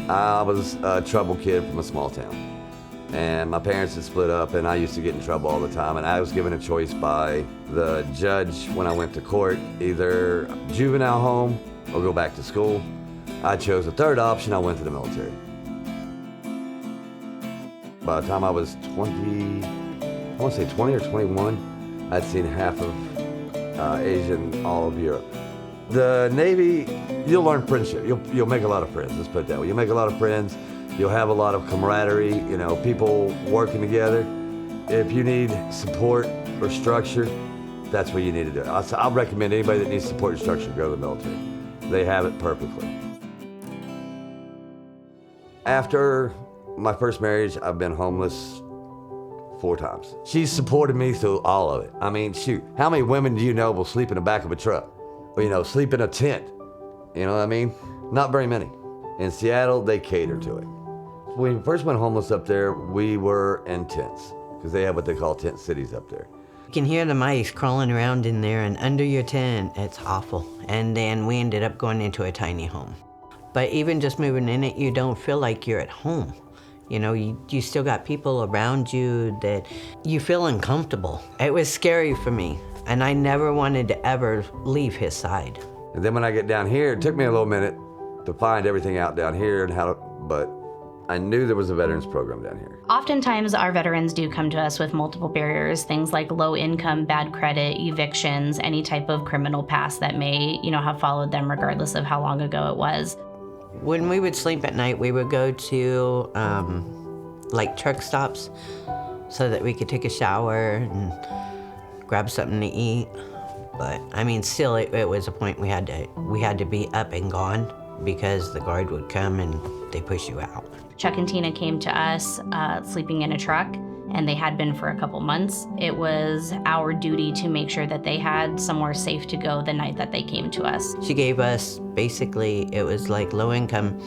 I was a trouble kid from a small town. And my parents had split up, and I used to get in trouble all the time. And I was given a choice by the judge when I went to court, either juvenile home or go back to school. I chose the third option. I went to the military. By the time I was 20, I want to say 20 or 21, I'd seen half of Asia and all of Europe. The Navy, you'll learn friendship. You'll make a lot of friends, let's put it that way. You'll make a lot of friends. You'll have a lot of camaraderie, you know, people working together. If you need support or structure, that's what you need to do. I'll recommend anybody that needs support and structure go to the military. They have it perfectly. After my first marriage, I've been homeless 4 times. She's supported me through all of it. I mean, shoot, how many women do you know will sleep in the back of a truck? Or, you know, sleep in a tent? You know what I mean? Not very many. In Seattle, they cater to it. When we first went homeless up there, we were in tents, because they have what they call tent cities up there. You can hear the mice crawling around in there, and under your tent, it's awful. And then we ended up going into a tiny home. But even just moving in it, you don't feel like you're at home. You know, you still got people around you that you feel uncomfortable. It was scary for me, and I never wanted to ever leave his side. And then when I get down here, it took me a little minute to find everything out down here and how to, but I knew there was a veterans program down here. Oftentimes, our veterans do come to us with multiple barriers, things like low income, bad credit, evictions, any type of criminal past that may, you know, have followed them regardless of how long ago it was. When we would sleep at night, we would go to like truck stops so that we could take a shower and grab something to eat. But I mean, still, it was a point we had to be up and gone because the guard would come and they push you out. Chuck and Tina came to us sleeping in a truck, and they had been for a couple months. It was our duty to make sure that they had somewhere safe to go the night that they came to us. She gave us, basically, it was like low-income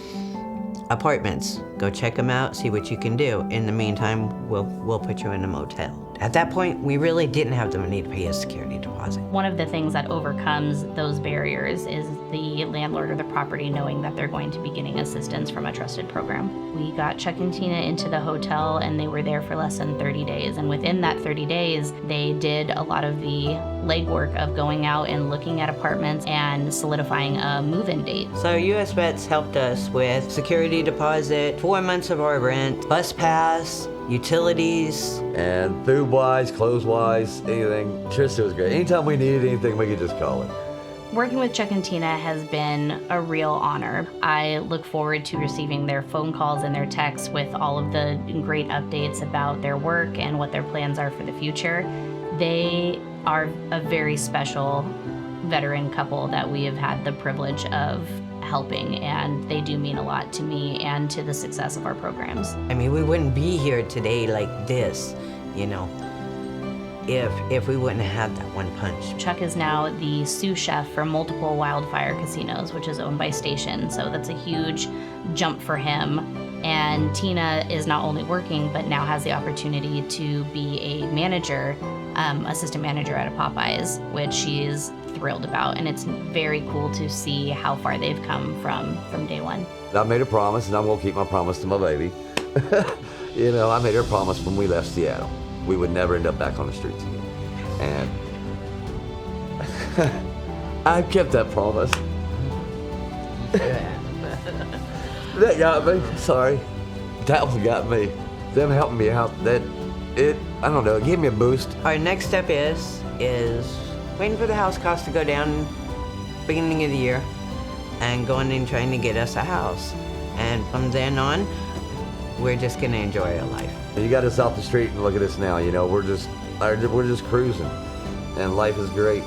apartments. Go check them out, see what you can do. In the meantime, we'll put you in a motel. At that point, we really didn't have the money to pay a security deposit. One of the things that overcomes those barriers is the landlord or the property knowing that they're going to be getting assistance from a trusted program. We got Chuck and Tina into the hotel, and they were there for less than 30 days. And within that 30 days, they did a lot of the legwork of going out and looking at apartments and solidifying a move-in date. So U.S.VETS helped us with security deposit, 4 months of our rent, bus pass, utilities. And food-wise, clothes-wise, anything. Trista was great. Anytime we needed anything, we could just call her. Working with Chuck and Tina has been a real honor. I look forward to receiving their phone calls and their texts with all of the great updates about their work and what their plans are for the future. They are a very special veteran couple that we have had the privilege of helping, and they do mean a lot to me and to the success of our programs. I mean, we wouldn't be here today like this, you know, if we wouldn't have had that one punch. Chuck is now the sous chef for multiple Wildfire casinos, which is owned by Station, so that's a huge jump for him. And Tina is not only working, but now has the opportunity to be a manager, assistant manager at a Popeyes, which she is thrilled about. And it's very cool to see how far they've come from day one. I made a promise, and I'm gonna keep my promise to my baby. You know, I made her a promise when we left Seattle. We would never end up back on the streets again. And I've kept that promise. That got me, sorry. That one got me. Them helping me out, I don't know, it gave me a boost. Our next step is waiting for the house cost to go down beginning of the year and going and trying to get us a house. And from then on, we're just gonna enjoy our life. You got us off the street and look at us now, you know, we're just cruising and life is great.